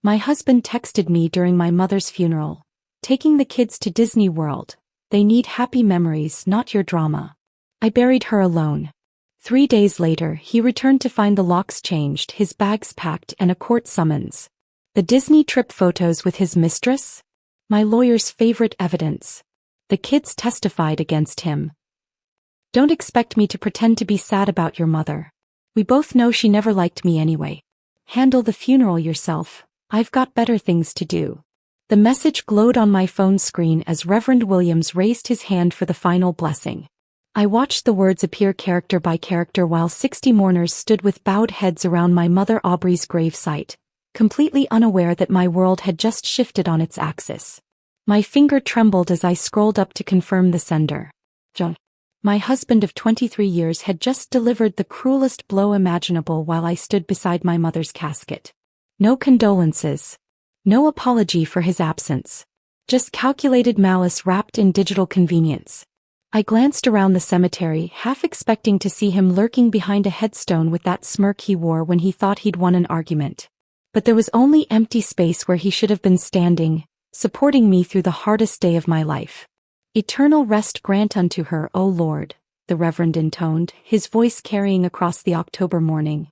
My husband texted me during my mother's funeral. Taking the kids to Disney World. They need happy memories, not your drama. I buried her alone. 3 days later, he returned to find the locks changed, his bags packed, and a court summons. The Disney trip photos with his mistress? My lawyer's favorite evidence. The kids testified against him. Don't expect me to pretend to be sad about your mother. We both know she never liked me anyway. Handle the funeral yourself. I've got better things to do. The message glowed on my phone screen as Reverend Williams raised his hand for the final blessing. I watched the words appear character by character while 60 mourners stood with bowed heads around my mother Aubrey's gravesite, completely unaware that my world had just shifted on its axis. My finger trembled as I scrolled up to confirm the sender. John. My husband of 23 years had just delivered the cruelest blow imaginable while I stood beside my mother's casket. No condolences. No apology for his absence. Just calculated malice wrapped in digital convenience. I glanced around the cemetery, half expecting to see him lurking behind a headstone with that smirk he wore when he thought he'd won an argument. But there was only empty space where he should have been standing, supporting me through the hardest day of my life. Eternal rest grant unto her, O Lord, the Reverend intoned, his voice carrying across the October morning.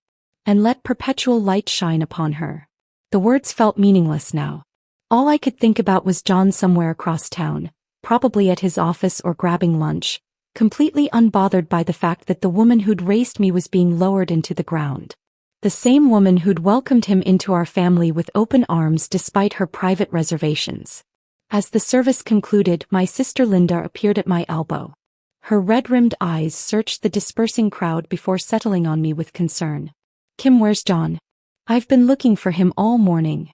And let perpetual light shine upon her. The words felt meaningless now. All I could think about was John somewhere across town, probably at his office or grabbing lunch, completely unbothered by the fact that the woman who'd raised me was being lowered into the ground. The same woman who'd welcomed him into our family with open arms despite her private reservations. As the service concluded, my sister Linda appeared at my elbow. Her red-rimmed eyes searched the dispersing crowd before settling on me with concern. Kim, where's John? I've been looking for him all morning.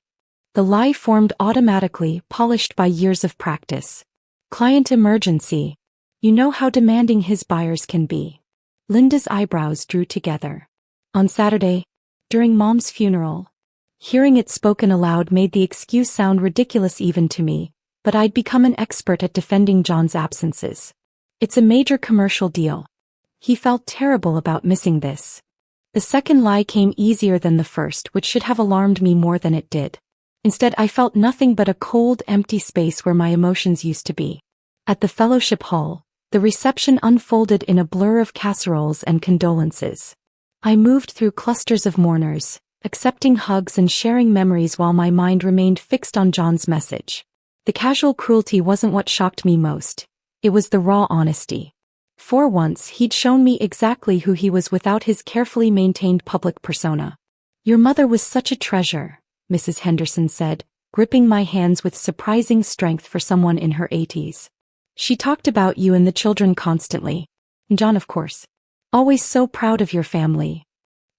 The lie formed automatically, polished by years of practice. Client emergency. You know how demanding his buyers can be. Linda's eyebrows drew together. On Saturday, during Mom's funeral. Hearing it spoken aloud made the excuse sound ridiculous even to me, but I'd become an expert at defending John's absences. It's a major commercial deal. He felt terrible about missing this. The second lie came easier than the first, which should have alarmed me more than it did. Instead, I felt nothing but a cold, empty space where my emotions used to be. At the fellowship hall, the reception unfolded in a blur of casseroles and condolences. I moved through clusters of mourners, accepting hugs and sharing memories while my mind remained fixed on John's message. The casual cruelty wasn't what shocked me most. It was the raw honesty. For once, he'd shown me exactly who he was without his carefully maintained public persona. Your mother was such a treasure, Mrs. Henderson said, gripping my hands with surprising strength for someone in her 80s. She talked about you and the children constantly. John, of course. Always so proud of your family.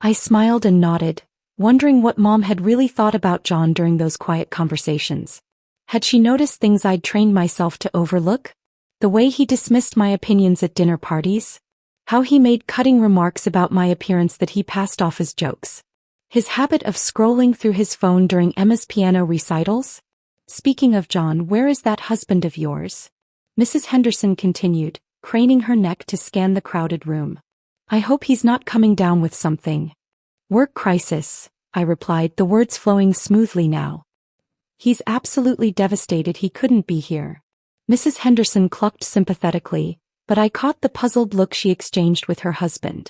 I smiled and nodded, wondering what Mom had really thought about John during those quiet conversations. Had she noticed things I'd trained myself to overlook? The way he dismissed my opinions at dinner parties? How he made cutting remarks about my appearance that he passed off as jokes? His habit of scrolling through his phone during Emma's piano recitals? Speaking of John, where is that husband of yours? Mrs. Henderson continued, craning her neck to scan the crowded room. I hope he's not coming down with something. Work crisis, I replied, the words flowing smoothly now. He's absolutely devastated he couldn't be here. Mrs. Henderson clucked sympathetically, but I caught the puzzled look she exchanged with her husband.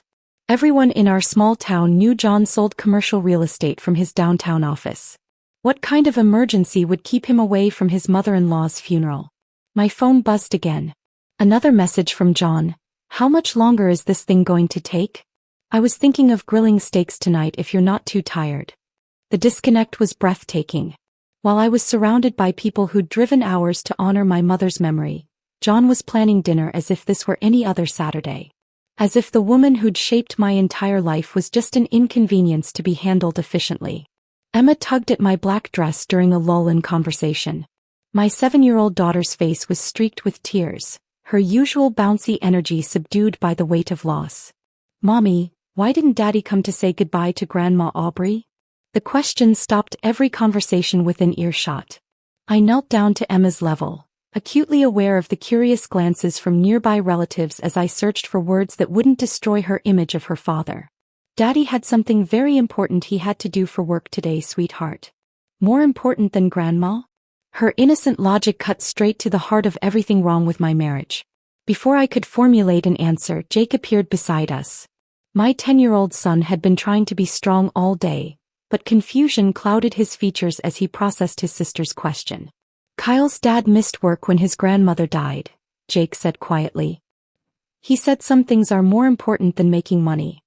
Everyone in our small town knew John sold commercial real estate from his downtown office. What kind of emergency would keep him away from his mother-in-law's funeral? My phone buzzed again. Another message from John. How much longer is this thing going to take? I was thinking of grilling steaks tonight if you're not too tired. The disconnect was breathtaking. While I was surrounded by people who'd driven hours to honor my mother's memory, John was planning dinner as if this were any other Saturday. As if the woman who'd shaped my entire life was just an inconvenience to be handled efficiently. Emma tugged at my black dress during a lull in conversation. My 7-year-old daughter's face was streaked with tears, her usual bouncy energy subdued by the weight of loss. Mommy, why didn't Daddy come to say goodbye to Grandma Aubrey? The question stopped every conversation within earshot. I knelt down to Emma's level, acutely aware of the curious glances from nearby relatives as I searched for words that wouldn't destroy her image of her father. Daddy had something very important he had to do for work today, sweetheart. More important than grandma? Her innocent logic cut straight to the heart of everything wrong with my marriage. Before I could formulate an answer, Jake appeared beside us. My 10-year-old son had been trying to be strong all day, but confusion clouded his features as he processed his sister's question. Kyle's dad missed work when his grandmother died, Jake said quietly. He said some things are more important than making money.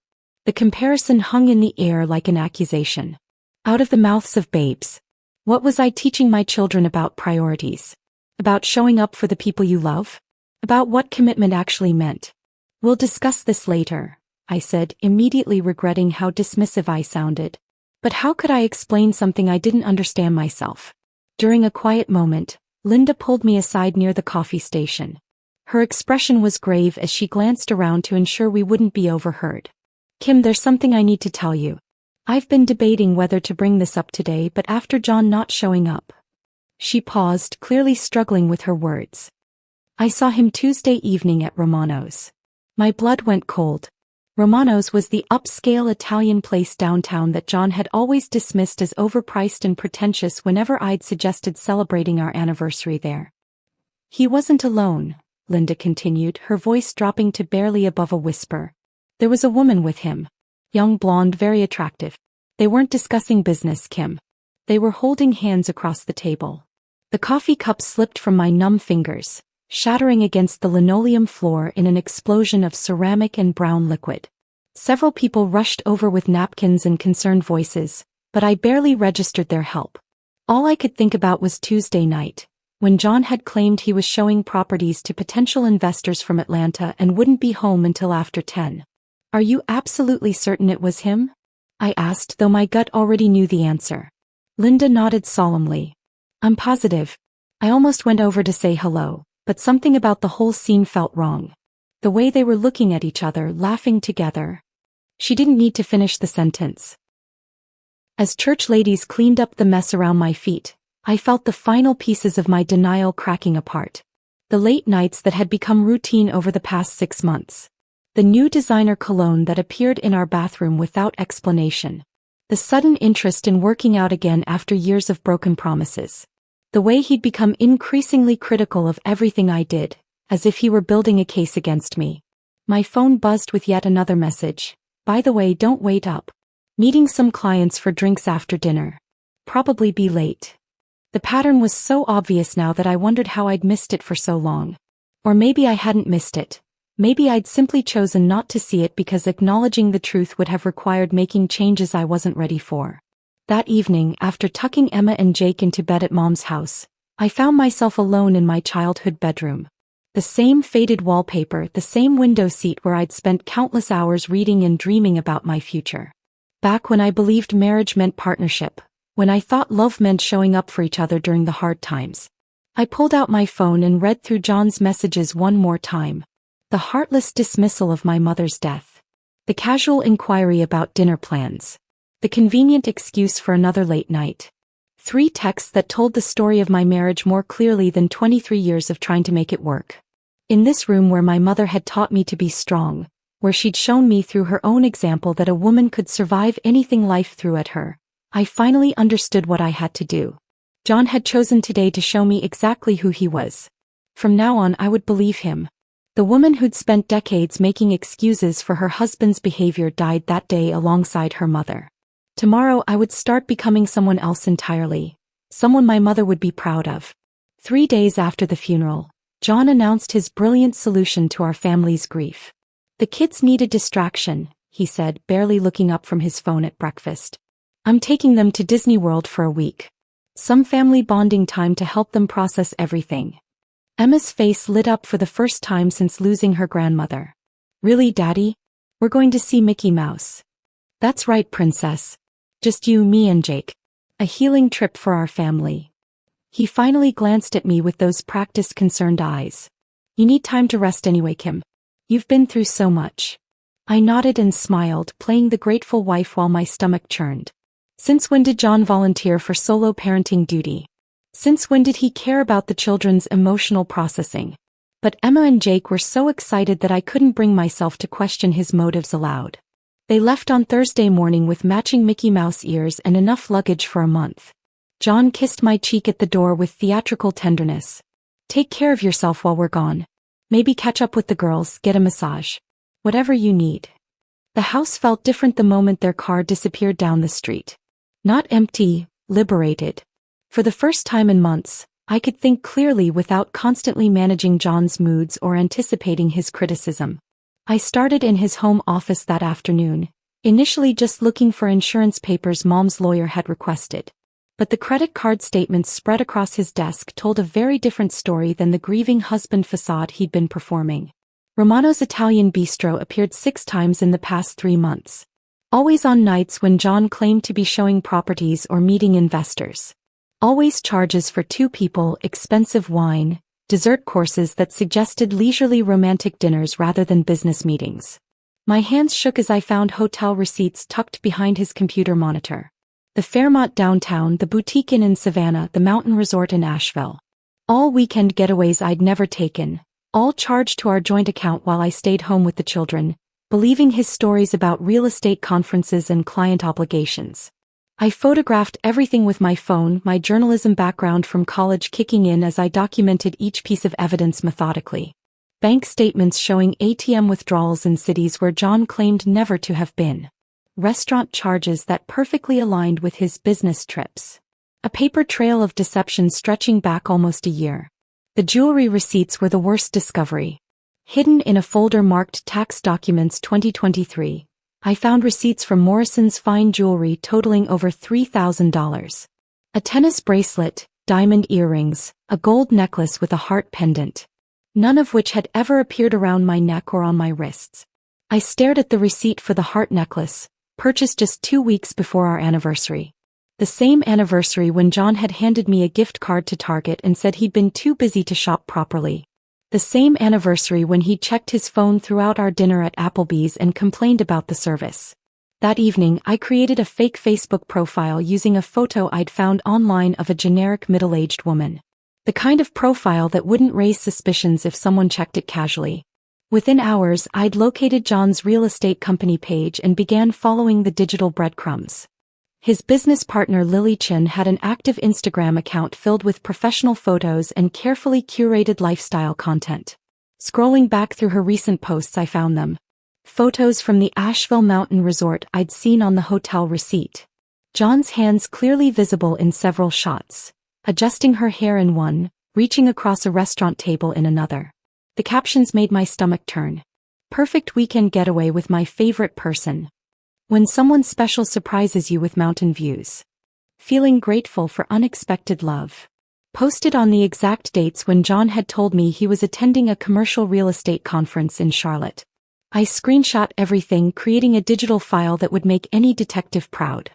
The comparison hung in the air like an accusation. Out of the mouths of babes. What was I teaching my children about priorities? About showing up for the people you love? About what commitment actually meant? We'll discuss this later, I said, immediately regretting how dismissive I sounded. But how could I explain something I didn't understand myself? During a quiet moment, Linda pulled me aside near the coffee station. Her expression was grave as she glanced around to ensure we wouldn't be overheard. Kim, there's something I need to tell you. I've been debating whether to bring this up today, but after John not showing up. She paused, clearly struggling with her words. I saw him Tuesday evening at Romano's. My blood went cold. Romano's was the upscale Italian place downtown that John had always dismissed as overpriced and pretentious whenever I'd suggested celebrating our anniversary there. He wasn't alone, Linda continued, her voice dropping to barely above a whisper. There was a woman with him. Young, blonde, very attractive. They weren't discussing business, Kim. They were holding hands across the table. The coffee cup slipped from my numb fingers, shattering against the linoleum floor in an explosion of ceramic and brown liquid. Several people rushed over with napkins and concerned voices, but I barely registered their help. All I could think about was Tuesday night, when John had claimed he was showing properties to potential investors from Atlanta and wouldn't be home until after 10. Are you absolutely certain it was him? I asked, though my gut already knew the answer. Linda nodded solemnly. I'm positive. I almost went over to say hello, but something about the whole scene felt wrong. The way they were looking at each other, laughing together. She didn't need to finish the sentence. As church ladies cleaned up the mess around my feet, I felt the final pieces of my denial cracking apart. The late nights that had become routine over the past 6 months. The new designer cologne that appeared in our bathroom without explanation. The sudden interest in working out again after years of broken promises. The way he'd become increasingly critical of everything I did, as if he were building a case against me. My phone buzzed with yet another message. By the way, don't wait up. Meeting some clients for drinks after dinner. Probably be late. The pattern was so obvious now that I wondered how I'd missed it for so long. Or maybe I hadn't missed it. Maybe I'd simply chosen not to see it because acknowledging the truth would have required making changes I wasn't ready for. That evening, after tucking Emma and Jake into bed at Mom's house, I found myself alone in my childhood bedroom. The same faded wallpaper, the same window seat where I'd spent countless hours reading and dreaming about my future. Back when I believed marriage meant partnership, when I thought love meant showing up for each other during the hard times. I pulled out my phone and read through John's messages one more time. The heartless dismissal of my mother's death. The casual inquiry about dinner plans. The convenient excuse for another late night. 3 texts that told the story of my marriage more clearly than 23 years of trying to make it work. In this room where my mother had taught me to be strong, where she'd shown me through her own example that a woman could survive anything life threw at her, I finally understood what I had to do. John had chosen today to show me exactly who he was. From now on I would believe him. The woman who'd spent decades making excuses for her husband's behavior died that day alongside her mother. Tomorrow I would start becoming someone else entirely. Someone my mother would be proud of. 3 days after the funeral, John announced his brilliant solution to our family's grief. The kids need a distraction, he said, barely looking up from his phone at breakfast. I'm taking them to Disney World for a week. Some family bonding time to help them process everything. Emma's face lit up for the first time since losing her grandmother. Really, Daddy? We're going to see Mickey Mouse. That's right, Princess. Just you, me and Jake. A healing trip for our family. He finally glanced at me with those practiced concerned eyes. You need time to rest anyway, Kim. You've been through so much. I nodded and smiled, playing the grateful wife while my stomach churned. Since when did John volunteer for solo parenting duty? Since when did he care about the children's emotional processing? But Emma and Jake were so excited that I couldn't bring myself to question his motives aloud. They left on Thursday morning with matching Mickey Mouse ears and enough luggage for a month. John kissed my cheek at the door with theatrical tenderness. Take care of yourself while we're gone. Maybe catch up with the girls, get a massage. Whatever you need. The house felt different the moment their car disappeared down the street. Not empty, liberated. For the first time in months, I could think clearly without constantly managing John's moods or anticipating his criticism. I started in his home office that afternoon, initially just looking for insurance papers Mom's lawyer had requested. But the credit card statements spread across his desk told a very different story than the grieving husband facade he'd been performing. Romano's Italian bistro appeared 6 times in the past 3 months. Always on nights when John claimed to be showing properties or meeting investors. Always charges for 2 people, expensive wine, dessert courses that suggested leisurely romantic dinners rather than business meetings. My hands shook as I found hotel receipts tucked behind his computer monitor. The Fairmont downtown, the boutique inn in Savannah, the mountain resort in Asheville. All weekend getaways I'd never taken, all charged to our joint account while I stayed home with the children, believing his stories about real estate conferences and client obligations. I photographed everything with my phone, my journalism background from college kicking in as I documented each piece of evidence methodically. Bank statements showing ATM withdrawals in cities where John claimed never to have been. Restaurant charges that perfectly aligned with his business trips. A paper trail of deception stretching back almost a year. The jewelry receipts were the worst discovery. Hidden in a folder marked Tax Documents 2023. I found receipts from Morrison's fine jewelry totaling over $3,000. A tennis bracelet, diamond earrings, a gold necklace with a heart pendant. None of which had ever appeared around my neck or on my wrists. I stared at the receipt for the heart necklace, purchased just 2 weeks before our anniversary. The same anniversary when John had handed me a gift card to Target and said he'd been too busy to shop properly. The same anniversary when he checked his phone throughout our dinner at Applebee's and complained about the service. That evening, I created a fake Facebook profile using a photo I'd found online of a generic middle-aged woman. The kind of profile that wouldn't raise suspicions if someone checked it casually. Within hours, I'd located John's real estate company page and began following the digital breadcrumbs. His business partner Lily Chin had an active Instagram account filled with professional photos and carefully curated lifestyle content. Scrolling back through her recent posts, I found them. Photos from the Asheville Mountain Resort I'd seen on the hotel receipt. John's hands clearly visible in several shots, adjusting her hair in one, reaching across a restaurant table in another. The captions made my stomach turn. Perfect weekend getaway with my favorite person. When someone special surprises you with mountain views. Feeling grateful for unexpected love. Posted on the exact dates when John had told me he was attending a commercial real estate conference in Charlotte. I screenshot everything, creating a digital file that would make any detective proud.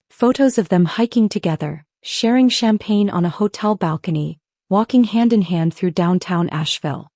Photos of them hiking together, sharing champagne on a hotel balcony, walking hand in hand through downtown Asheville.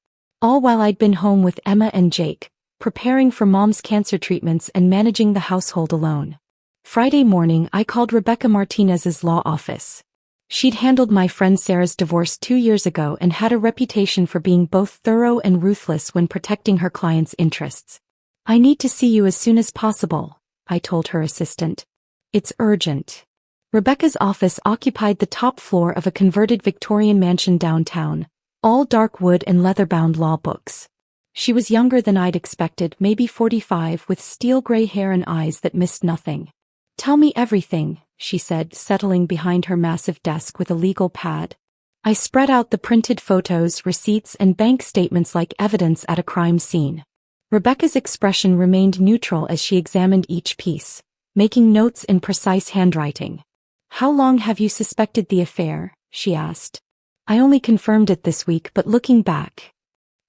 All while I'd been home with Emma and Jake, preparing for Mom's cancer treatments and managing the household alone. Friday morning, I called Rebecca Martinez's law office. She'd handled my friend Sarah's divorce 2 years ago and had a reputation for being both thorough and ruthless when protecting her clients' interests. I need to see you as soon as possible, I told her assistant. It's urgent. Rebecca's office occupied the top floor of a converted Victorian mansion downtown, all dark wood and leather-bound law books. She was younger than I'd expected, maybe 45, with steel gray hair and eyes that missed nothing. Tell me everything, she said, settling behind her massive desk with a legal pad. I spread out the printed photos, receipts, and bank statements like evidence at a crime scene. Rebecca's expression remained neutral as she examined each piece, making notes in precise handwriting. How long have you suspected the affair? She asked. I only confirmed it this week, but looking back.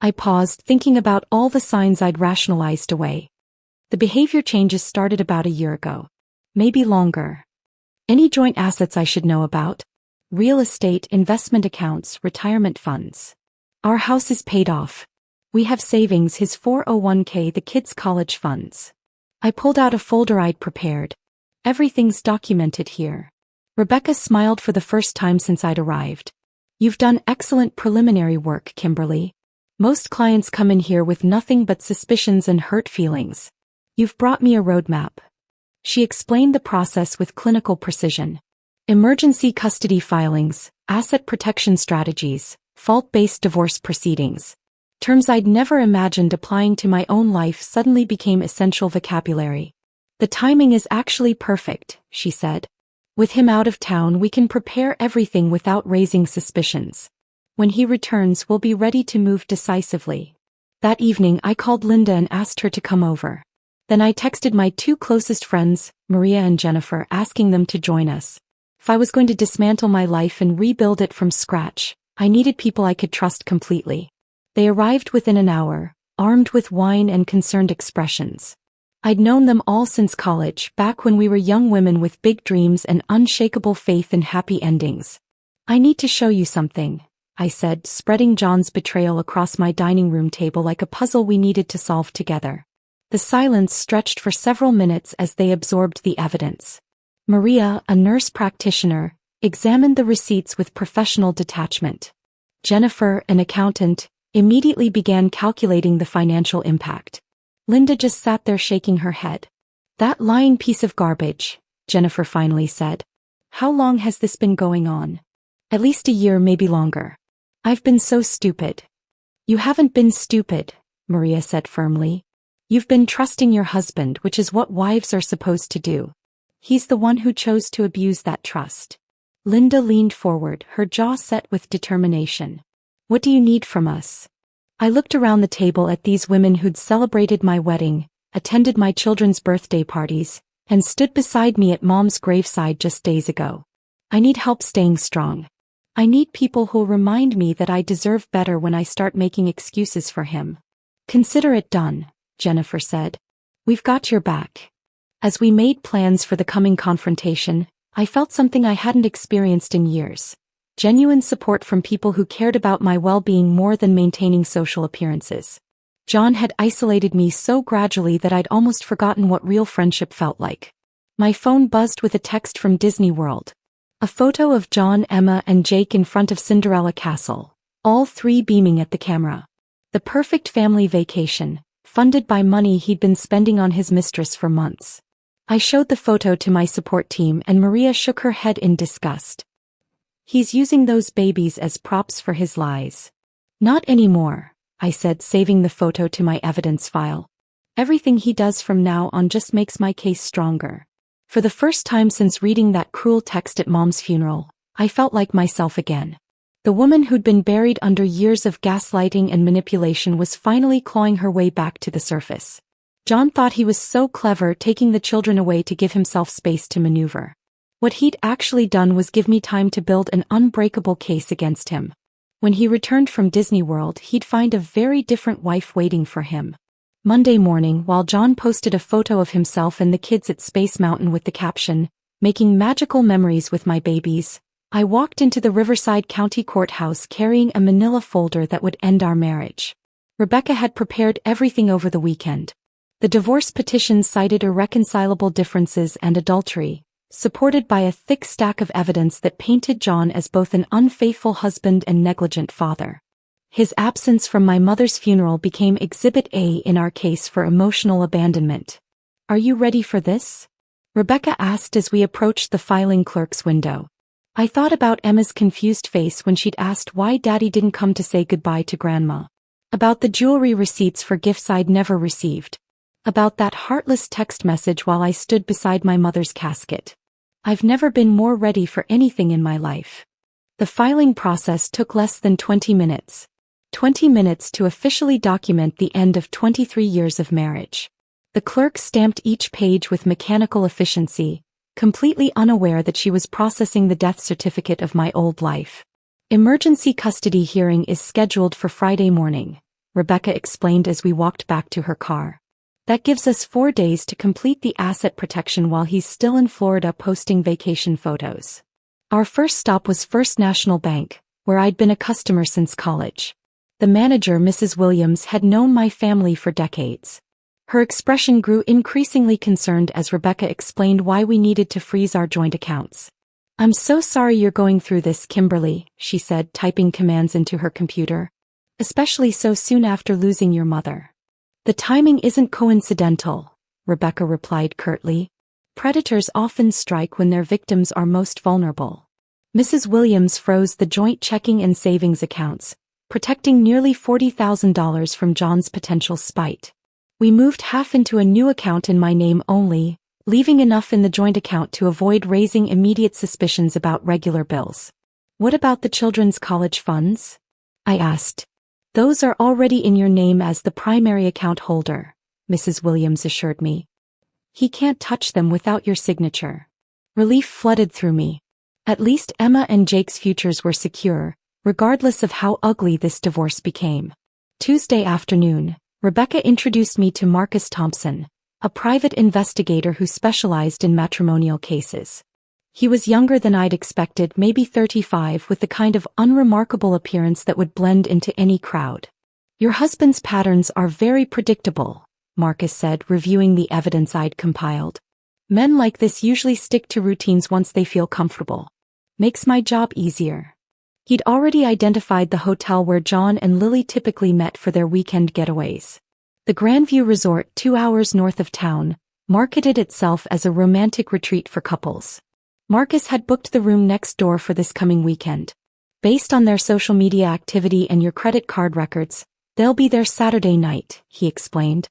I paused, thinking about all the signs I'd rationalized away. The behavior changes started about a year ago. Maybe longer. Any joint assets I should know about? Real estate, investment accounts, retirement funds. Our house is paid off. We have savings, his 401k, the kids' college funds. I pulled out a folder I'd prepared. Everything's documented here. Rebecca smiled for the first time since I'd arrived. You've done excellent preliminary work, Kimberly. Most clients come in here with nothing but suspicions and hurt feelings. You've brought me a roadmap. She explained the process with clinical precision. Emergency custody filings, asset protection strategies, fault-based divorce proceedings. Terms I'd never imagined applying to my own life suddenly became essential vocabulary. The timing is actually perfect, she said. With him out of town, we can prepare everything without raising suspicions. When he returns, we'll be ready to move decisively. That evening, I called Linda and asked her to come over. Then I texted my two closest friends, Maria and Jennifer, asking them to join us. If I was going to dismantle my life and rebuild it from scratch, I needed people I could trust completely. They arrived within an hour, armed with wine and concerned expressions. I'd known them all since college, back when we were young women with big dreams and unshakable faith in happy endings. I need to show you something, I said, spreading John's betrayal across my dining room table like a puzzle we needed to solve together. The silence stretched for several minutes as they absorbed the evidence. Maria, a nurse practitioner, examined the receipts with professional detachment. Jennifer, an accountant, immediately began calculating the financial impact. Linda just sat there shaking her head. "That lying piece of garbage," Jennifer finally said. "How long has this been going on?" "At least a year, maybe longer." "I've been so stupid." "You haven't been stupid," Maria said firmly. "You've been trusting your husband, which is what wives are supposed to do. He's the one who chose to abuse that trust." Linda leaned forward, her jaw set with determination. "What do you need from us?" I looked around the table at these women who'd celebrated my wedding, attended my children's birthday parties, and stood beside me at Mom's graveside just days ago. I need help staying strong. I need people who'll remind me that I deserve better when I start making excuses for him. "Consider it done," Jennifer said. "We've got your back." As we made plans for the coming confrontation, I felt something I hadn't experienced in years. Genuine support from people who cared about my well-being more than maintaining social appearances. John had isolated me so gradually that I'd almost forgotten what real friendship felt like. My phone buzzed with a text from Disney World. A photo of John, Emma, and Jake in front of Cinderella Castle, all three beaming at the camera. The perfect family vacation, funded by money he'd been spending on his mistress for months. I showed the photo to my support team and Maria shook her head in disgust. "He's using those babies as props for his lies." "Not anymore," I said, saving the photo to my evidence file. "Everything he does from now on just makes my case stronger." For the first time since reading that cruel text at Mom's funeral, I felt like myself again. The woman who'd been buried under years of gaslighting and manipulation was finally clawing her way back to the surface. John thought he was so clever, taking the children away to give himself space to maneuver. What he'd actually done was give me time to build an unbreakable case against him. When he returned from Disney World, he'd find a very different wife waiting for him. Monday morning, while John posted a photo of himself and the kids at Space Mountain with the caption, "Making magical memories with my babies," I walked into the Riverside County Courthouse carrying a manila folder that would end our marriage. Rebecca had prepared everything over the weekend. The divorce petition cited irreconcilable differences and adultery, supported by a thick stack of evidence that painted John as both an unfaithful husband and negligent father. His absence from my mother's funeral became Exhibit A in our case for emotional abandonment. "Are you ready for this?" Rebecca asked as we approached the filing clerk's window. I thought about Emma's confused face when she'd asked why Daddy didn't come to say goodbye to Grandma. About the jewelry receipts for gifts I'd never received. About that heartless text message while I stood beside my mother's casket. I've never been more ready for anything in my life. The filing process took less than 20 minutes. 20 minutes to officially document the end of 23 years of marriage. The clerk stamped each page with mechanical efficiency, completely unaware that she was processing the death certificate of my old life. "Emergency custody hearing is scheduled for Friday morning," Rebecca explained as we walked back to her car. "That gives us 4 days to complete the asset protection while he's still in Florida posting vacation photos." Our first stop was First National Bank, where I'd been a customer since college. The manager, Mrs. Williams, had known my family for decades. Her expression grew increasingly concerned as Rebecca explained why we needed to freeze our joint accounts. "I'm so sorry you're going through this, Kimberly," she said, typing commands into her computer. "Especially so soon after losing your mother." "The timing isn't coincidental," Rebecca replied curtly. Predators often strike when their victims are most vulnerable. Mrs. Williams froze the joint checking and savings accounts, protecting nearly $40,000 from John's potential spite. We moved half into a new account in my name only, leaving enough in the joint account to avoid raising immediate suspicions about regular bills. What about the children's college funds? I asked. Those are already in your name as the primary account holder, Mrs. Williams assured me. He can't touch them without your signature. Relief flooded through me. At least Emma and Jake's futures were secure, regardless of how ugly this divorce became. Tuesday afternoon, Rebecca introduced me to Marcus Thompson, a private investigator who specialized in matrimonial cases. He was younger than I'd expected, maybe 35, with the kind of unremarkable appearance that would blend into any crowd. Your husband's patterns are very predictable, Marcus said, reviewing the evidence I'd compiled. Men like this usually stick to routines once they feel comfortable. Makes my job easier. He'd already identified the hotel where John and Lily typically met for their weekend getaways. The Grandview Resort, 2 hours north of town, marketed itself as a romantic retreat for couples. Marcus had booked the room next door for this coming weekend. Based on their social media activity and your credit card records, they'll be there Saturday night, he explained.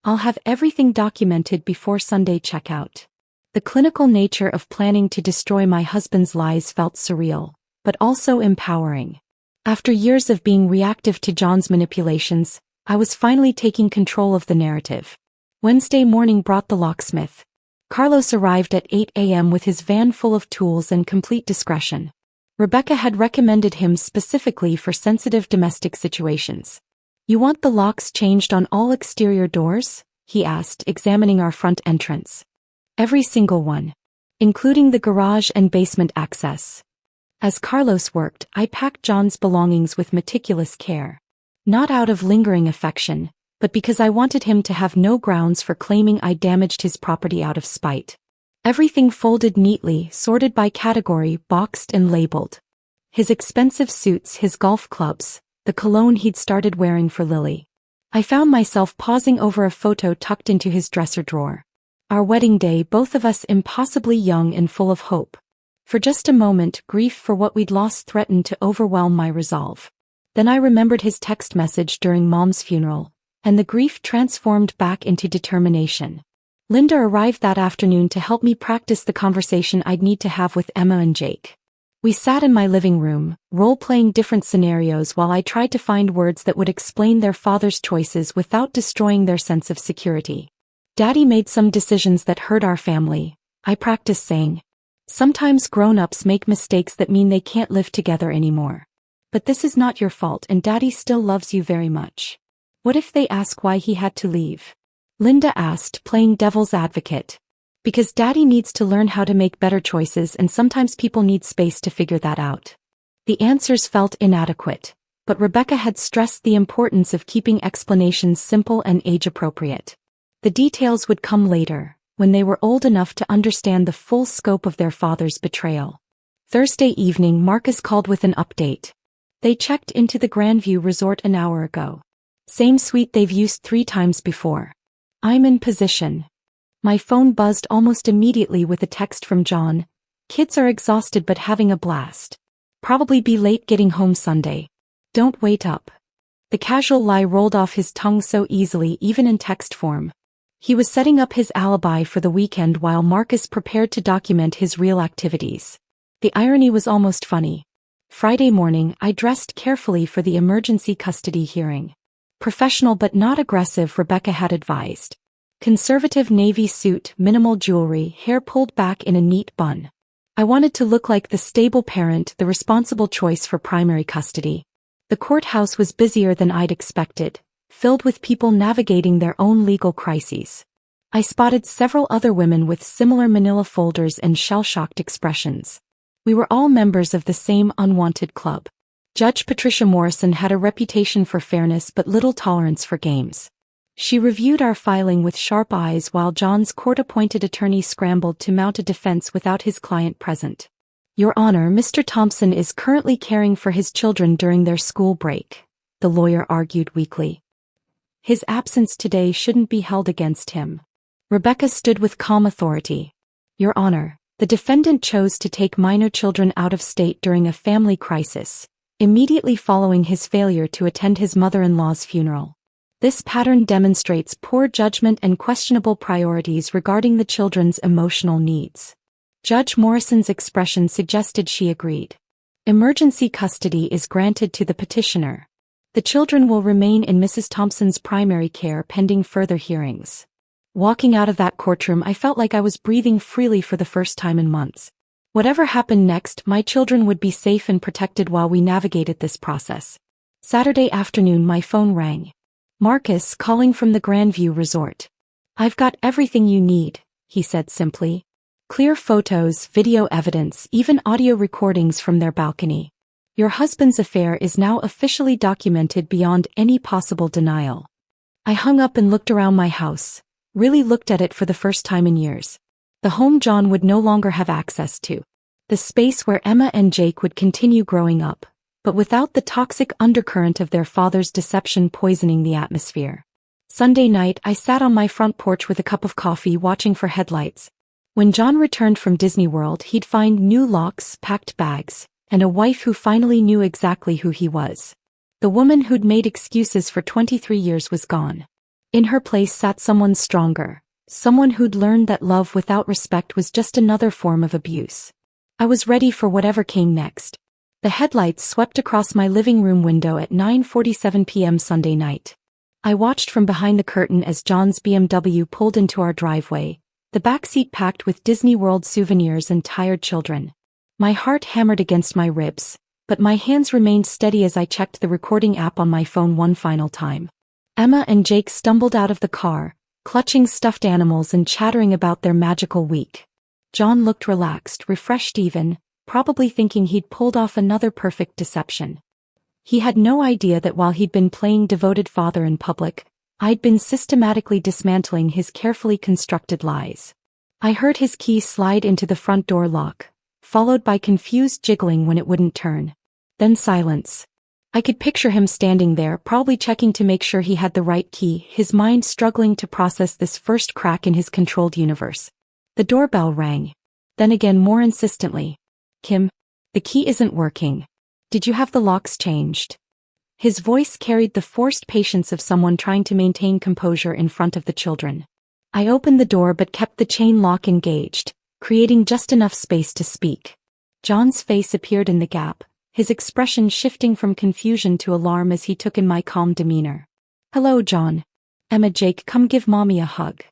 I'll have everything documented before Sunday checkout. The clinical nature of planning to destroy my husband's lies felt surreal, but also empowering. After years of being reactive to John's manipulations, I was finally taking control of the narrative. Wednesday morning brought the locksmith. Carlos arrived at 8 a.m. with his van full of tools and complete discretion. Rebecca had recommended him specifically for sensitive domestic situations. You want the locks changed on all exterior doors? He asked, examining our front entrance. Every single one, including the garage and basement access. As Carlos worked, I packed John's belongings with meticulous care. Not out of lingering affection, but because I wanted him to have no grounds for claiming I damaged his property out of spite. Everything folded neatly, sorted by category, boxed and labeled. His expensive suits, his golf clubs, the cologne he'd started wearing for Lily. I found myself pausing over a photo tucked into his dresser drawer. Our wedding day, both of us impossibly young and full of hope. For just a moment, grief for what we'd lost threatened to overwhelm my resolve. Then I remembered his text message during Mom's funeral, and the grief transformed back into determination. Linda arrived that afternoon to help me practice the conversation I'd need to have with Emma and Jake. We sat in my living room, role-playing different scenarios while I tried to find words that would explain their father's choices without destroying their sense of security. Daddy made some decisions that hurt our family, I practiced saying. Sometimes grown-ups make mistakes that mean they can't live together anymore. But this is not your fault and Daddy still loves you very much. What if they ask why he had to leave? Linda asked, playing devil's advocate. Because Daddy needs to learn how to make better choices and sometimes people need space to figure that out. The answers felt inadequate, but Rebecca had stressed the importance of keeping explanations simple and age-appropriate. The details would come later, when they were old enough to understand the full scope of their father's betrayal. Thursday evening, Marcus called with an update. They checked into the Grandview Resort an hour ago. Same suite they've used 3 times before. I'm in position. My phone buzzed almost immediately with a text from John. Kids are exhausted but having a blast. Probably be late getting home Sunday. Don't wait up. The casual lie rolled off his tongue so easily even in text form. He was setting up his alibi for the weekend while Marcus prepared to document his real activities. The irony was almost funny. Friday morning, I dressed carefully for the emergency custody hearing. Professional but not aggressive, Rebecca had advised. Conservative navy suit, minimal jewelry, hair pulled back in a neat bun. I wanted to look like the stable parent, the responsible choice for primary custody. The courthouse was busier than I'd expected, filled with people navigating their own legal crises. I spotted several other women with similar manila folders and shell-shocked expressions. We were all members of the same unwanted club. Judge Patricia Morrison had a reputation for fairness but little tolerance for games. She reviewed our filing with sharp eyes while John's court-appointed attorney scrambled to mount a defense without his client present. Your Honor, Mr. Thompson is currently caring for his children during their school break, the lawyer argued weakly. His absence today shouldn't be held against him. Rebecca stood with calm authority. Your Honor, the defendant chose to take minor children out of state during a family crisis, immediately following his failure to attend his mother-in-law's funeral. This pattern demonstrates poor judgment and questionable priorities regarding the children's emotional needs. Judge Morrison's expression suggested she agreed. Emergency custody is granted to the petitioner. The children will remain in Mrs. Thompson's primary care pending further hearings. Walking out of that courtroom, I felt like I was breathing freely for the first time in months. Whatever happened next, my children would be safe and protected while we navigated this process. Saturday afternoon, my phone rang. Marcus, calling from the Grandview Resort. I've got everything you need, he said simply. Clear photos, video evidence, even audio recordings from their balcony. Your husband's affair is now officially documented beyond any possible denial. I hung up and looked around my house, really looked at it for the first time in years. The home John would no longer have access to. The space where Emma and Jake would continue growing up, but without the toxic undercurrent of their father's deception poisoning the atmosphere. Sunday night, I sat on my front porch with a cup of coffee watching for headlights. When John returned from Disney World, he'd find new locks, packed bags, and a wife who finally knew exactly who he was. The woman who'd made excuses for 23 years was gone. In her place sat someone stronger, someone who'd learned that love without respect was just another form of abuse. I was ready for whatever came next. The headlights swept across my living room window at 9:47 p.m. Sunday night. I watched from behind the curtain as John's BMW pulled into our driveway, the backseat packed with Disney World souvenirs and tired children. My heart hammered against my ribs, but my hands remained steady as I checked the recording app on my phone one final time. Emma and Jake stumbled out of the car, clutching stuffed animals and chattering about their magical week. John looked relaxed, refreshed even, probably thinking he'd pulled off another perfect deception. He had no idea that while he'd been playing devoted father in public, I'd been systematically dismantling his carefully constructed lies. I heard his key slide into the front door lock, followed by confused jiggling when it wouldn't turn. Then silence. I could picture him standing there, probably checking to make sure he had the right key, his mind struggling to process this first crack in his controlled universe. The doorbell rang. Then again more insistently. Kim, the key isn't working. Did you have the locks changed? His voice carried the forced patience of someone trying to maintain composure in front of the children. I opened the door but kept the chain lock engaged, creating just enough space to speak. John's face appeared in the gap, his expression shifting from confusion to alarm as he took in my calm demeanor. Hello, John. Emma, Jake, come give Mommy a hug.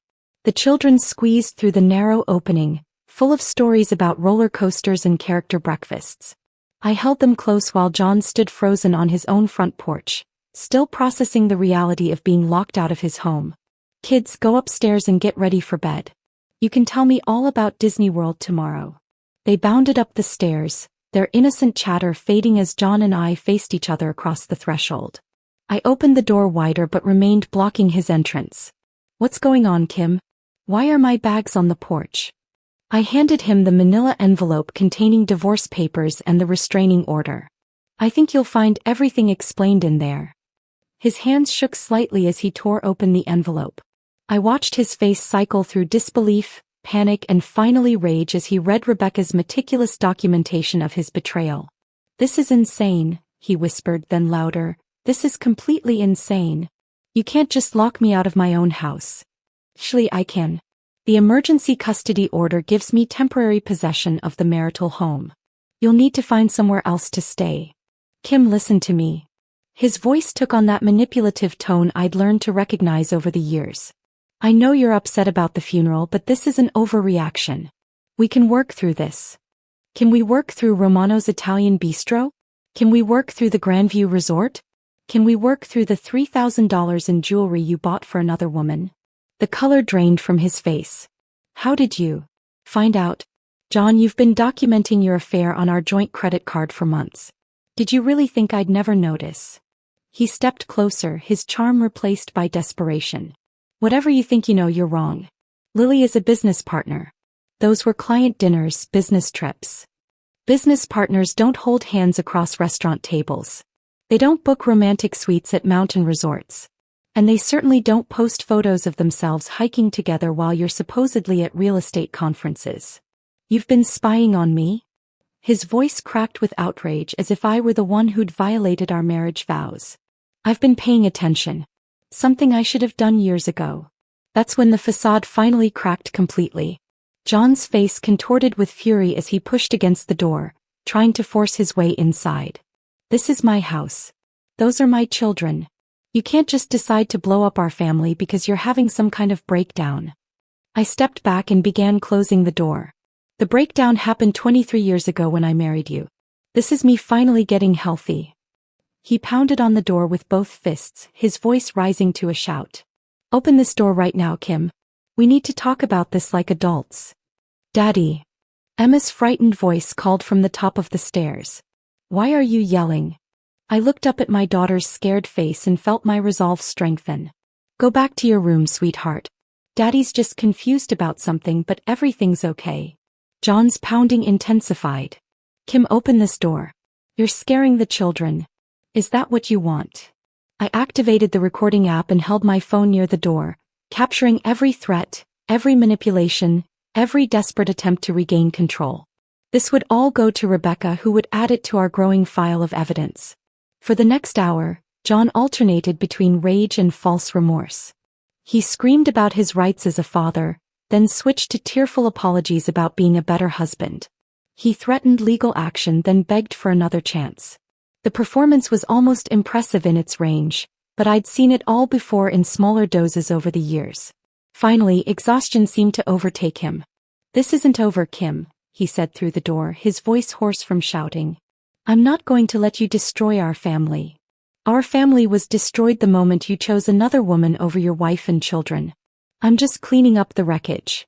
The children squeezed through the narrow opening, full of stories about roller coasters and character breakfasts. I held them close while John stood frozen on his own front porch, still processing the reality of being locked out of his home. Kids, go upstairs and get ready for bed. You can tell me all about Disney World tomorrow. They bounded up the stairs, their innocent chatter fading as John and I faced each other across the threshold. I opened the door wider but remained blocking his entrance. What's going on, Kim? Why are my bags on the porch? I handed him the manila envelope containing divorce papers and the restraining order. I think you'll find everything explained in there. His hands shook slightly as he tore open the envelope. I watched his face cycle through disbelief, panic and finally rage as he read Rebecca's meticulous documentation of his betrayal. This is insane, he whispered, then louder. This is completely insane. You can't just lock me out of my own house. Actually, I can. The emergency custody order gives me temporary possession of the marital home. You'll need to find somewhere else to stay. Kim, listen to me. His voice took on that manipulative tone I'd learned to recognize over the years. I know you're upset about the funeral, but this is an overreaction. We can work through this. Can we work through Romano's Italian Bistro? Can we work through the Grandview Resort? Can we work through the $3,000 in jewelry you bought for another woman? The color drained from his face. How did you find out? John, you've been documenting your affair on our joint credit card for months. Did you really think I'd never notice? He stepped closer, his charm replaced by desperation. Whatever you think you know, you're wrong. Lily is a business partner. Those were client dinners, business trips. Business partners don't hold hands across restaurant tables. They don't book romantic suites at mountain resorts. And they certainly don't post photos of themselves hiking together while you're supposedly at real estate conferences. You've been spying on me? His voice cracked with outrage as if I were the one who'd violated our marriage vows. I've been paying attention. Something I should have done years ago. That's when the facade finally cracked completely. John's face contorted with fury as he pushed against the door, trying to force his way inside. This is my house. Those are my children. You can't just decide to blow up our family because you're having some kind of breakdown. I stepped back and began closing the door. The breakdown happened 23 years ago when I married you. This is me finally getting healthy. He pounded on the door with both fists, his voice rising to a shout. Open this door right now, Kim. We need to talk about this like adults. Daddy. Emma's frightened voice called from the top of the stairs. Why are you yelling? I looked up at my daughter's scared face and felt my resolve strengthen. Go back to your room, sweetheart. Daddy's just confused about something, but everything's okay. John's pounding intensified. Kim, open this door. You're scaring the children. Is that what you want? I activated the recording app and held my phone near the door, capturing every threat, every manipulation, every desperate attempt to regain control. This would all go to Rebecca, who would add it to our growing file of evidence. For the next hour, John alternated between rage and false remorse. He screamed about his rights as a father, then switched to tearful apologies about being a better husband. He threatened legal action, then begged for another chance. The performance was almost impressive in its range, but I'd seen it all before in smaller doses over the years. Finally, exhaustion seemed to overtake him. This isn't over, Kim, he said through the door, his voice hoarse from shouting. I'm not going to let you destroy our family. Our family was destroyed the moment you chose another woman over your wife and children. I'm just cleaning up the wreckage.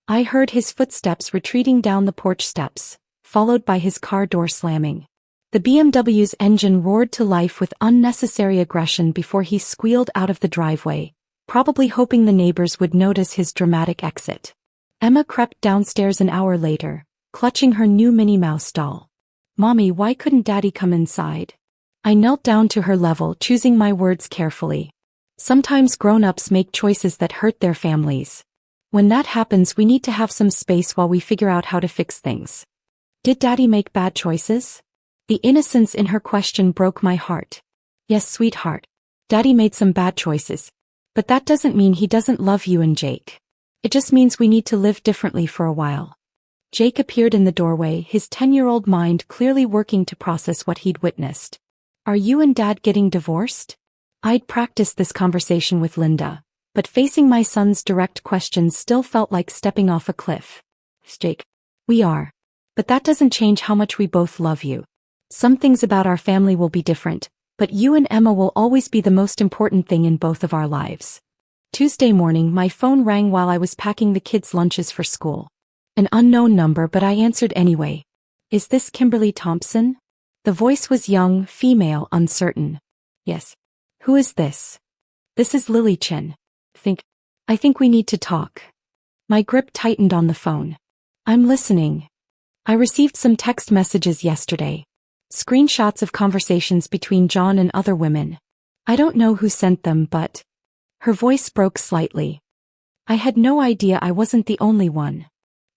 I heard his footsteps retreating down the porch steps, followed by his car door slamming. The BMW's engine roared to life with unnecessary aggression before he squealed out of the driveway, probably hoping the neighbors would notice his dramatic exit. Emma crept downstairs an hour later, clutching her new Minnie Mouse doll. Mommy, why couldn't Daddy come inside? I knelt down to her level, choosing my words carefully. Sometimes grown-ups make choices that hurt their families. When that happens, we need to have some space while we figure out how to fix things. Did Daddy make bad choices? The innocence in her question broke my heart. Yes, sweetheart. Daddy made some bad choices. But that doesn't mean he doesn't love you and Jake. It just means we need to live differently for a while. Jake appeared in the doorway, his 10-year-old mind clearly working to process what he'd witnessed. Are you and Dad getting divorced? I'd practiced this conversation with Linda, but facing my son's direct questions still felt like stepping off a cliff. Jake. We are. But that doesn't change how much we both love you. Some things about our family will be different, but you and Emma will always be the most important thing in both of our lives. Tuesday morning, my phone rang while I was packing the kids' lunches for school. An unknown number, but I answered anyway. Is this Kimberly Thompson? The voice was young, female, uncertain. Yes. Who is this? This is Lily Chin. I think we need to talk. My grip tightened on the phone. I'm listening. I received some text messages yesterday. Screenshots of conversations between John and other women. I don't know who sent them, but... Her voice broke slightly. I had no idea I wasn't the only one.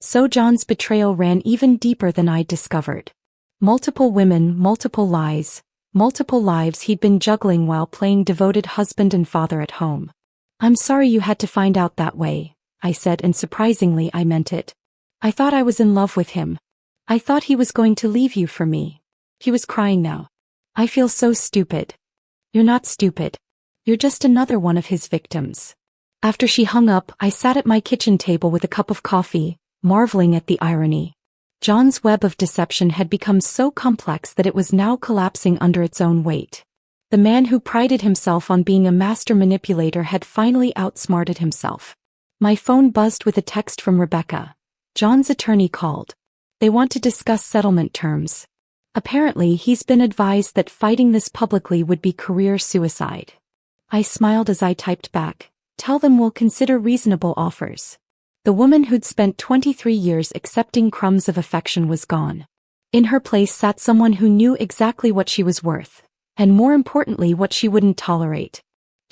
So John's betrayal ran even deeper than I'd discovered. Multiple women, multiple lies, multiple lives he'd been juggling while playing devoted husband and father at home. I'm sorry you had to find out that way, I said, and surprisingly I meant it. I thought I was in love with him. I thought he was going to leave you for me. He was crying now. I feel so stupid. You're not stupid. You're just another one of his victims. After she hung up, I sat at my kitchen table with a cup of coffee, marveling at the irony. John's web of deception had become so complex that it was now collapsing under its own weight. The man who prided himself on being a master manipulator had finally outsmarted himself. My phone buzzed with a text from Rebecca. John's attorney called. They want to discuss settlement terms. Apparently, he's been advised that fighting this publicly would be career suicide. I smiled as I typed back. Tell them we'll consider reasonable offers. The woman who'd spent 23 years accepting crumbs of affection was gone. In her place sat someone who knew exactly what she was worth, and more importantly what she wouldn't tolerate.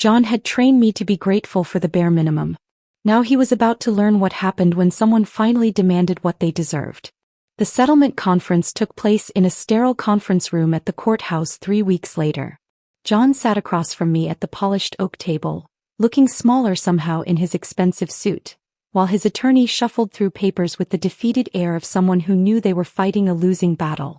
John had trained me to be grateful for the bare minimum. Now he was about to learn what happened when someone finally demanded what they deserved. The settlement conference took place in a sterile conference room at the courthouse 3 weeks later. John sat across from me at the polished oak table, looking smaller somehow in his expensive suit, while his attorney shuffled through papers with the defeated air of someone who knew they were fighting a losing battle.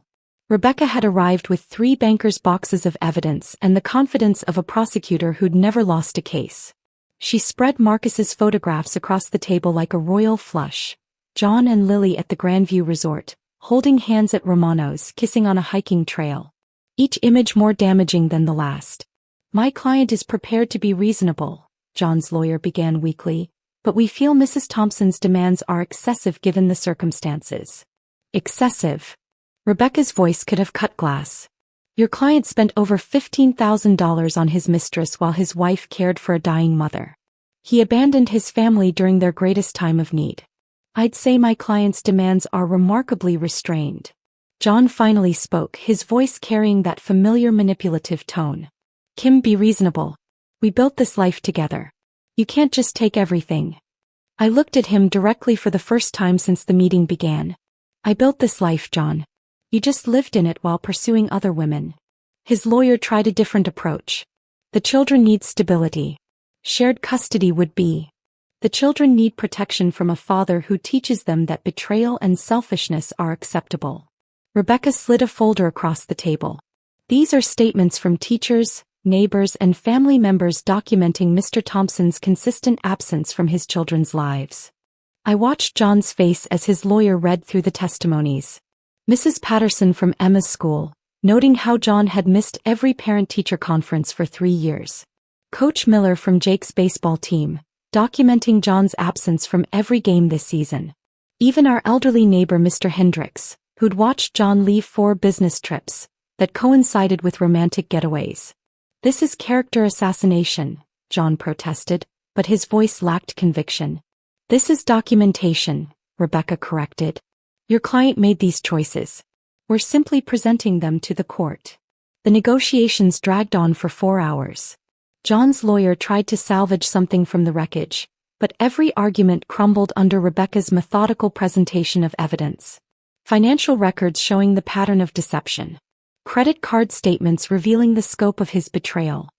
Rebecca had arrived with 3 bankers' boxes of evidence and the confidence of a prosecutor who'd never lost a case. She spread Marcus's photographs across the table like a royal flush. John and Lily at the Grandview Resort, holding hands at Romano's, kissing on a hiking trail. Each image more damaging than the last. My client is prepared to be reasonable, John's lawyer began weakly, but we feel Mrs. Thompson's demands are excessive given the circumstances. Excessive. Rebecca's voice could have cut glass. Your client spent over $15,000 on his mistress while his wife cared for a dying mother. He abandoned his family during their greatest time of need. I'd say my client's demands are remarkably restrained. John finally spoke, his voice carrying that familiar manipulative tone. Kim, be reasonable. We built this life together. You can't just take everything. I looked at him directly for the first time since the meeting began. I built this life, John. You just lived in it while pursuing other women. His lawyer tried a different approach. The children need stability. Shared custody would be. The children need protection from a father who teaches them that betrayal and selfishness are acceptable. Rebecca slid a folder across the table. These are statements from teachers, neighbors, and family members documenting Mr. Thompson's consistent absence from his children's lives. I watched John's face as his lawyer read through the testimonies. Mrs. Patterson from Emma's school, noting how John had missed every parent-teacher conference for 3 years. Coach Miller from Jake's baseball team, documenting John's absence from every game this season. Even our elderly neighbor Mr. Hendricks, who'd watched John leave 4 business trips that coincided with romantic getaways. This is character assassination, John protested, but his voice lacked conviction. This is documentation, Rebecca corrected. Your client made these choices. We're simply presenting them to the court. The negotiations dragged on for 4 hours. John's lawyer tried to salvage something from the wreckage, but every argument crumbled under Rebecca's methodical presentation of evidence. Financial records showing the pattern of deception. Credit card statements revealing the scope of his betrayal.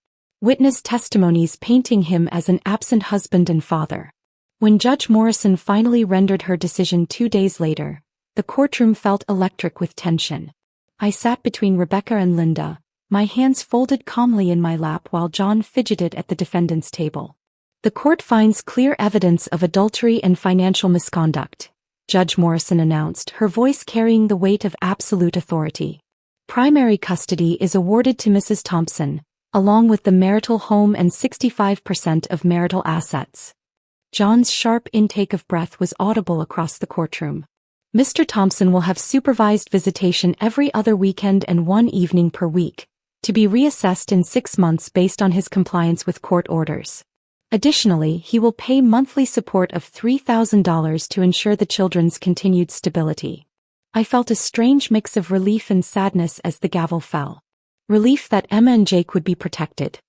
Witness testimonies painting him as an absent husband and father. When Judge Morrison finally rendered her decision 2 days later, the courtroom felt electric with tension. I sat between Rebecca and Linda, my hands folded calmly in my lap while John fidgeted at the defendant's table. The court finds clear evidence of adultery and financial misconduct, Judge Morrison announced, her voice carrying the weight of absolute authority. Primary custody is awarded to Mrs. Thompson, along with the marital home and 65% of marital assets. John's sharp intake of breath was audible across the courtroom. Mr. Thompson will have supervised visitation every other weekend and 1 evening per week, to be reassessed in 6 months based on his compliance with court orders. Additionally, he will pay monthly support of $3,000 to ensure the children's continued stability. I felt a strange mix of relief and sadness as the gavel fell. Relief that Emma and Jake would be protected.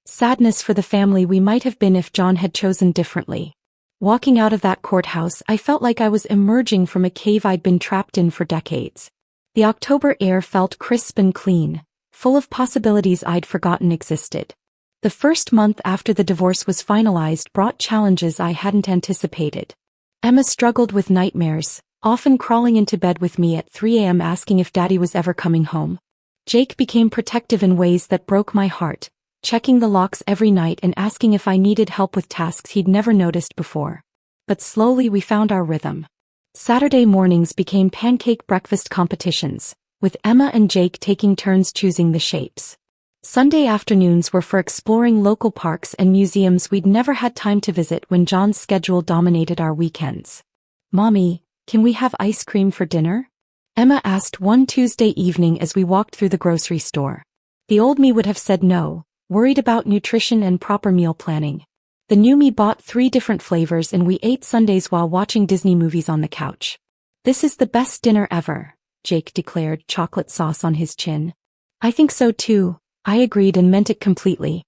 Sadness for the family we might have been if John had chosen differently. Walking out of that courthouse, I felt like I was emerging from a cave I'd been trapped in for decades. The October air felt crisp and clean, full of possibilities I'd forgotten existed. The first month after the divorce was finalized brought challenges I hadn't anticipated. Emma struggled with nightmares, often crawling into bed with me at 3 a.m. asking if Daddy was ever coming home. Jake became protective in ways that broke my heart, checking the locks every night and asking if I needed help with tasks he'd never noticed before. But slowly we found our rhythm. Saturday mornings became pancake breakfast competitions, with Emma and Jake taking turns choosing the shapes. Sunday afternoons were for exploring local parks and museums we'd never had time to visit when John's schedule dominated our weekends. "Mommy, can we have ice cream for dinner?" Emma asked one Tuesday evening as we walked through the grocery store. The old me would have said no, worried about nutrition and proper meal planning. The new me bought 3 different flavors and we ate Sundays while watching Disney movies on the couch. "This is the best dinner ever," Jake declared, chocolate sauce on his chin. "I think so too," I agreed and meant it completely.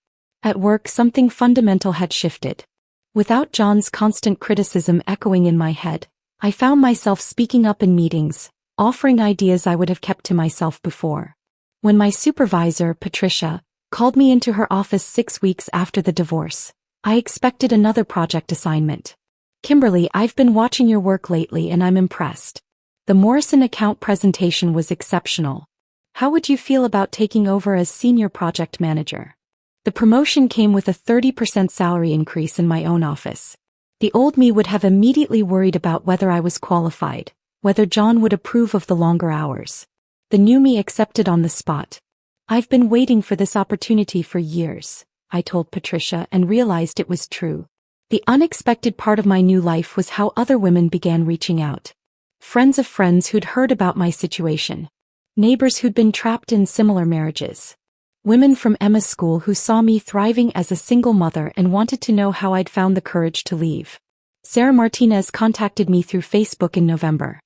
At work, something fundamental had shifted. Without John's constant criticism echoing in my head, I found myself speaking up in meetings, offering ideas I would have kept to myself before. When my supervisor, Patricia, called me into her office 6 weeks after the divorce, I expected another project assignment. "Kimberly, I've been watching your work lately and I'm impressed. The Morrison account presentation was exceptional. How would you feel about taking over as senior project manager?" The promotion came with a 30% salary increase in my own office. The old me would have immediately worried about whether I was qualified, whether John would approve of the longer hours. The new me accepted on the spot. "I've been waiting for this opportunity for years," I told Patricia, and realized it was true. The unexpected part of my new life was how other women began reaching out. Friends of friends who'd heard about my situation. Neighbors who'd been trapped in similar marriages. Women from Emma's school who saw me thriving as a single mother and wanted to know how I'd found the courage to leave. Sarah Martinez contacted me through Facebook in November.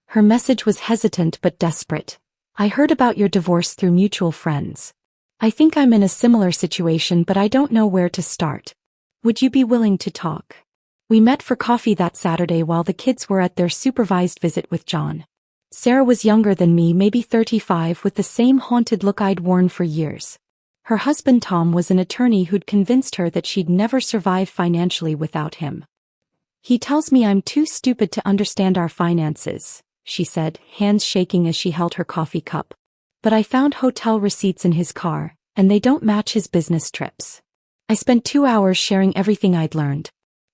Her message was hesitant but desperate. "I heard about your divorce through mutual friends. I think I'm in a similar situation, but I don't know where to start. Would you be willing to talk?" We met for coffee that Saturday while the kids were at their supervised visit with John. Sarah was younger than me, maybe 35, with the same haunted look I'd worn for years. Her husband Tom was an attorney who'd convinced her that she'd never survive financially without him. "He tells me I'm too stupid to understand our finances," she said, hands shaking as she held her coffee cup. "But I found hotel receipts in his car, and they don't match his business trips." I spent 2 hours sharing everything I'd learned.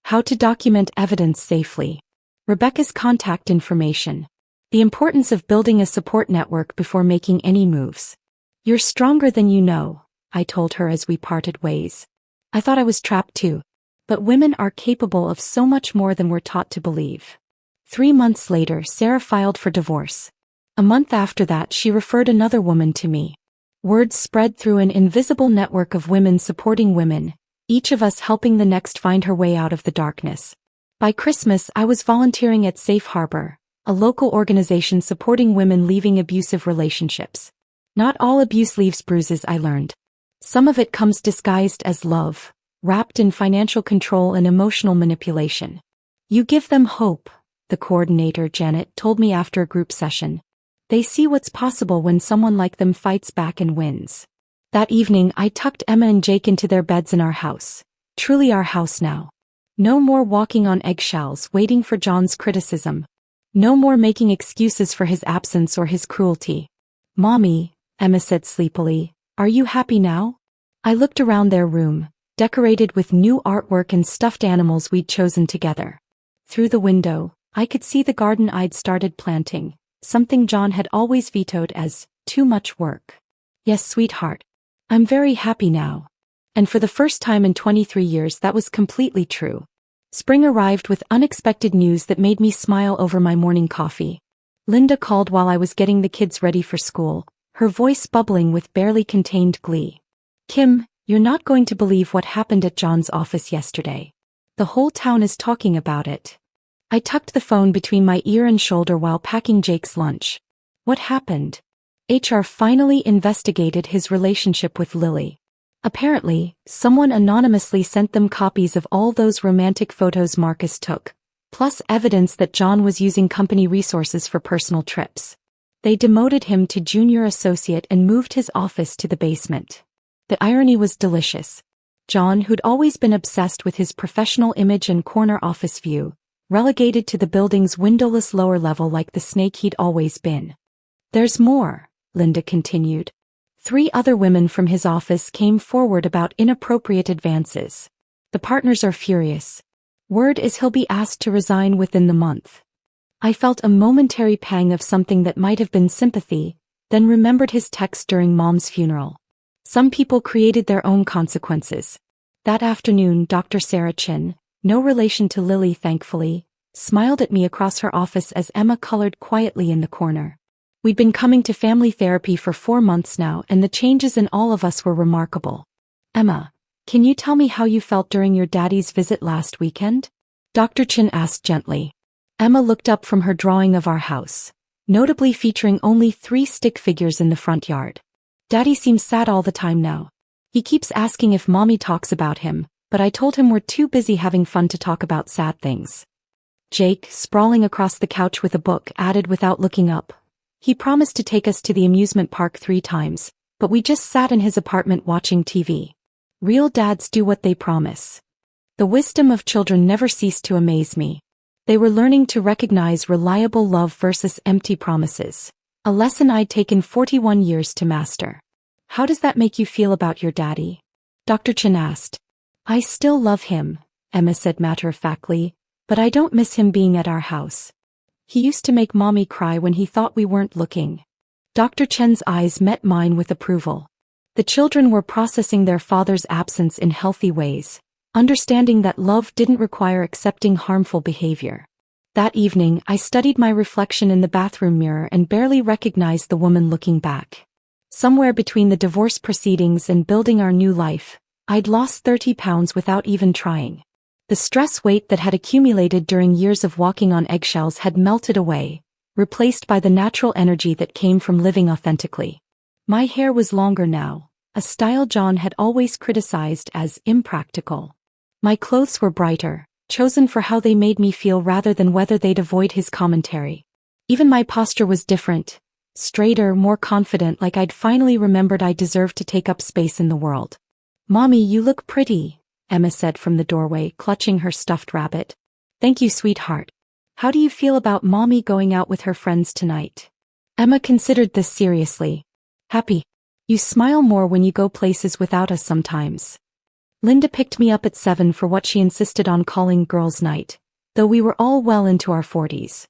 How to document evidence safely. Rebecca's contact information. The importance of building a support network before making any moves. "You're stronger than you know," I told her as we parted ways. I thought I was trapped too. But women are capable of so much more than we're taught to believe. 3 months later, Sarah filed for divorce. A month after that, she referred another woman to me. Word spread through an invisible network of women supporting women, each of us helping the next find her way out of the darkness. By Christmas, I was volunteering at Safe Harbor, a local organization supporting women leaving abusive relationships. Not all abuse leaves bruises, I learned. Some of it comes disguised as love, wrapped in financial control and emotional manipulation. "You give them hope," the coordinator, Janet, told me after a group session. "They see what's possible when someone like them fights back and wins." That evening, I tucked Emma and Jake into their beds in our house. Truly our house now. No more walking on eggshells waiting for John's criticism. No more making excuses for his absence or his cruelty. "Mommy," Emma said sleepily, "are you happy now?" I looked around their room, decorated with new artwork and stuffed animals we'd chosen together. Through the window, I could see the garden I'd started planting, something John had always vetoed as too much work. "Yes, sweetheart. I'm very happy now." And for the first time in 23 years, that was completely true. Spring arrived with unexpected news that made me smile over my morning coffee. Linda called while I was getting the kids ready for school, her voice bubbling with barely contained glee. "Kim, you're not going to believe what happened at John's office yesterday. The whole town is talking about it." I tucked the phone between my ear and shoulder while packing Jake's lunch. "What happened?" "HR finally investigated his relationship with Lily. Apparently, someone anonymously sent them copies of all those romantic photos Marcus took, plus evidence that John was using company resources for personal trips. They demoted him to junior associate and moved his office to the basement. The irony was delicious. John, who'd always been obsessed with his professional image and corner office view, relegated to the building's windowless lower level like the snake he'd always been. "There's more," Linda continued. 3 other women from his office came forward about inappropriate advances. "The partners are furious. Word is he'll be asked to resign within the month." I felt a momentary pang of something that might have been sympathy, then remembered his text during Mom's funeral. Some people created their own consequences. That afternoon, Dr. Sarah Chin, no relation to Lily thankfully, smiled at me across her office as Emma colored quietly in the corner. We'd been coming to family therapy for 4 months now, and the changes in all of us were remarkable. "Emma, can you tell me how you felt during your daddy's visit last weekend?" Dr. Chin asked gently. Emma looked up from her drawing of our house, notably featuring only 3 stick figures in the front yard. "Daddy seems sad all the time now." He keeps asking if mommy talks about him, but I told him we're too busy having fun to talk about sad things. Jake, sprawling across the couch with a book, added without looking up. He promised to take us to the amusement park 3 times, but we just sat in his apartment watching TV. Real dads do what they promise. The wisdom of children never ceased to amaze me. They were learning to recognize reliable love versus empty promises. A lesson I'd taken 41 years to master. How does that make you feel about your daddy? Dr. Chen asked. I still love him, Emma said matter-of-factly, but I don't miss him being at our house. He used to make mommy cry when he thought we weren't looking. Dr. Chen's eyes met mine with approval. The children were processing their father's absence in healthy ways, understanding that love didn't require accepting harmful behavior. That evening, I studied my reflection in the bathroom mirror and barely recognized the woman looking back. Somewhere between the divorce proceedings and building our new life, I'd lost 30 pounds without even trying. The stress weight that had accumulated during years of walking on eggshells had melted away, replaced by the natural energy that came from living authentically. My hair was longer now, a style John had always criticized as impractical. My clothes were brighter, chosen for how they made me feel rather than whether they'd avoid his commentary. Even my posture was different, straighter, more confident, like I'd finally remembered I deserved to take up space in the world. Mommy, you look pretty, Emma said from the doorway, clutching her stuffed rabbit. Thank you, sweetheart. How do you feel about mommy going out with her friends tonight? Emma considered this seriously. Happy. You smile more when you go places without us sometimes. Linda picked me up at 7 for what she insisted on calling girls' night, though we were all well into our 40s.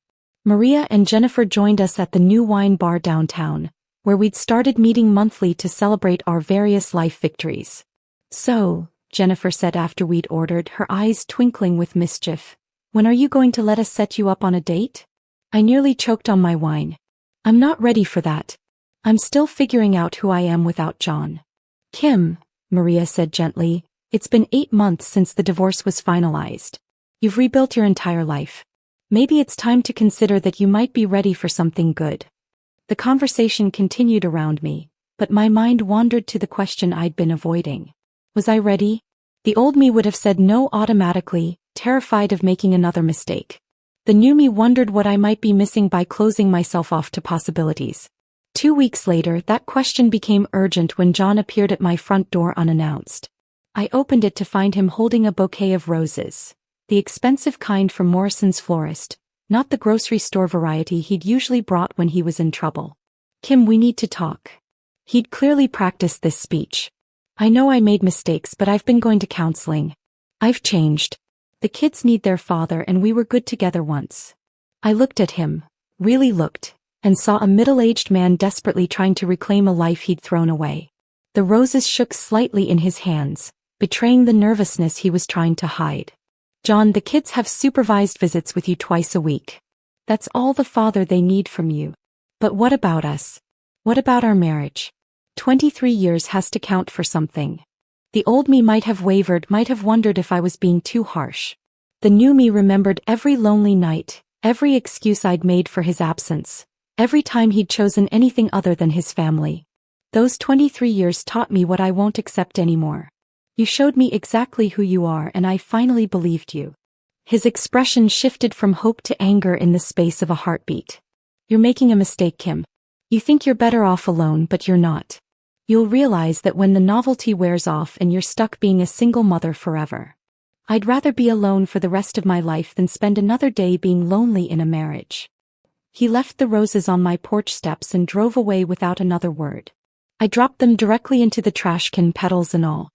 Maria and Jennifer joined us at the new wine bar downtown, where we'd started meeting monthly to celebrate our various life victories. So, Jennifer said after we'd ordered, her eyes twinkling with mischief, when are you going to let us set you up on a date? I nearly choked on my wine. I'm not ready for that. I'm still figuring out who I am without John. Kim, Maria said gently, it's been 8 months since the divorce was finalized. You've rebuilt your entire life. Maybe it's time to consider that you might be ready for something good. The conversation continued around me, but my mind wandered to the question I'd been avoiding. Was I ready? The old me would have said no automatically, terrified of making another mistake. The new me wondered what I might be missing by closing myself off to possibilities. 2 weeks later, that question became urgent when John appeared at my front door unannounced. I opened it to find him holding a bouquet of roses, the expensive kind from Morrison's florist, not the grocery store variety he'd usually brought when he was in trouble. Kim, we need to talk. He'd clearly practiced this speech. I know I made mistakes, but I've been going to counseling. I've changed. The kids need their father and we were good together once. I looked at him, really looked, and saw a middle-aged man desperately trying to reclaim a life he'd thrown away. The roses shook slightly in his hands, betraying the nervousness he was trying to hide. John, the kids have supervised visits with you twice a week. That's all the father they need from you. But what about us? What about our marriage? 23 years has to count for something. The old me might have wavered, might have wondered if I was being too harsh. The new me remembered every lonely night, every excuse I'd made for his absence, every time he'd chosen anything other than his family. Those 23 years taught me what I won't accept anymore. You showed me exactly who you are and I finally believed you. His expression shifted from hope to anger in the space of a heartbeat. You're making a mistake, Kim. You think you're better off alone, but you're not. You'll realize that when the novelty wears off and you're stuck being a single mother forever. I'd rather be alone for the rest of my life than spend another day being lonely in a marriage. He left the roses on my porch steps and drove away without another word. I dropped them directly into the trash can, petals and all.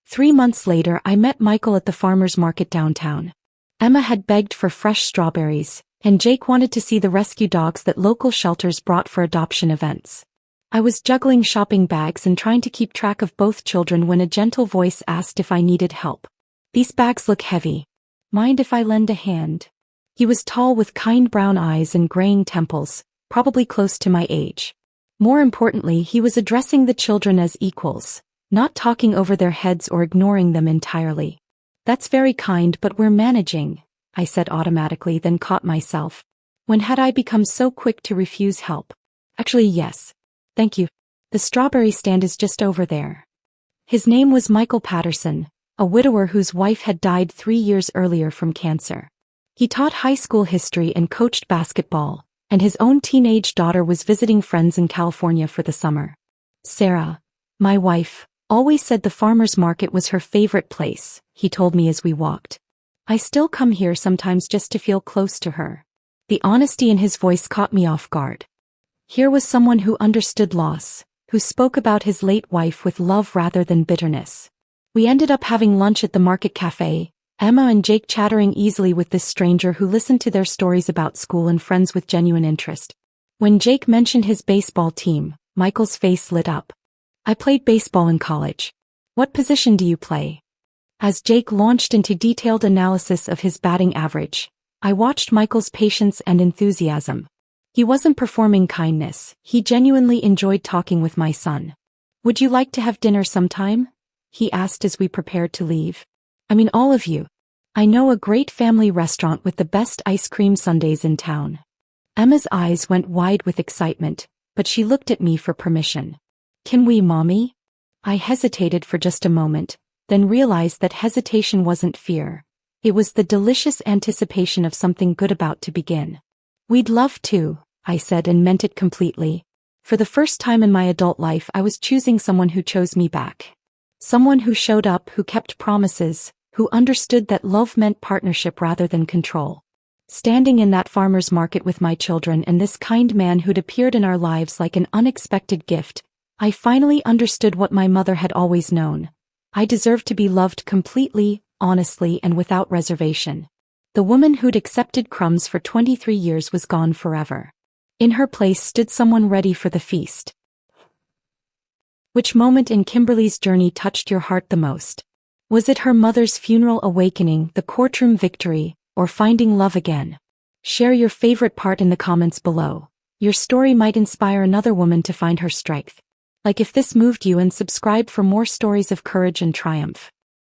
3 months later, I met Michael at the farmer's market downtown. Emma had begged for fresh strawberries, and Jake wanted to see the rescue dogs that local shelters brought for adoption events. I was juggling shopping bags and trying to keep track of both children when a gentle voice asked if I needed help. These bags look heavy. Mind if I lend a hand? He was tall with kind brown eyes and graying temples, probably close to my age. More importantly, he was addressing the children as equals, not talking over their heads or ignoring them entirely. That's very kind, but we're managing, I said automatically, then caught myself. When had I become so quick to refuse help? Actually, yes. Thank you. The strawberry stand is just over there. His name was Michael Patterson, a widower whose wife had died 3 years earlier from cancer. He taught high school history and coached basketball, and his own teenage daughter was visiting friends in California for the summer. Sarah, my wife, always said the farmer's market was her favorite place, he told me as we walked. I still come here sometimes just to feel close to her. The honesty in his voice caught me off guard. Here was someone who understood loss, who spoke about his late wife with love rather than bitterness. We ended up having lunch at the market cafe, Emma and Jake chattering easily with this stranger who listened to their stories about school and friends with genuine interest. When Jake mentioned his baseball team, Michael's face lit up. I played baseball in college. What position do you play? As Jake launched into detailed analysis of his batting average, I watched Michael's patience and enthusiasm. He wasn't performing kindness, he genuinely enjoyed talking with my son. Would you like to have dinner sometime? He asked as we prepared to leave. I mean all of you. I know a great family restaurant with the best ice cream sundaes in town. Emma's eyes went wide with excitement, but she looked at me for permission. Can we, Mommy? I hesitated for just a moment, then realized that hesitation wasn't fear. It was the delicious anticipation of something good about to begin. We'd love to, I said and meant it completely. For the first time in my adult life I was choosing someone who chose me back. Someone who showed up, who kept promises, who understood that love meant partnership rather than control. Standing in that farmer's market with my children and this kind man who'd appeared in our lives like an unexpected gift, I finally understood what my mother had always known. I deserved to be loved completely, honestly, and without reservation. The woman who'd accepted crumbs for 23 years was gone forever. In her place stood someone ready for the feast. Which moment in Kimberly's journey touched your heart the most? Was it her mother's funeral awakening, the courtroom victory, or finding love again? Share your favorite part in the comments below. Your story might inspire another woman to find her strength. Like if this moved you, and subscribe for more stories of courage and triumph.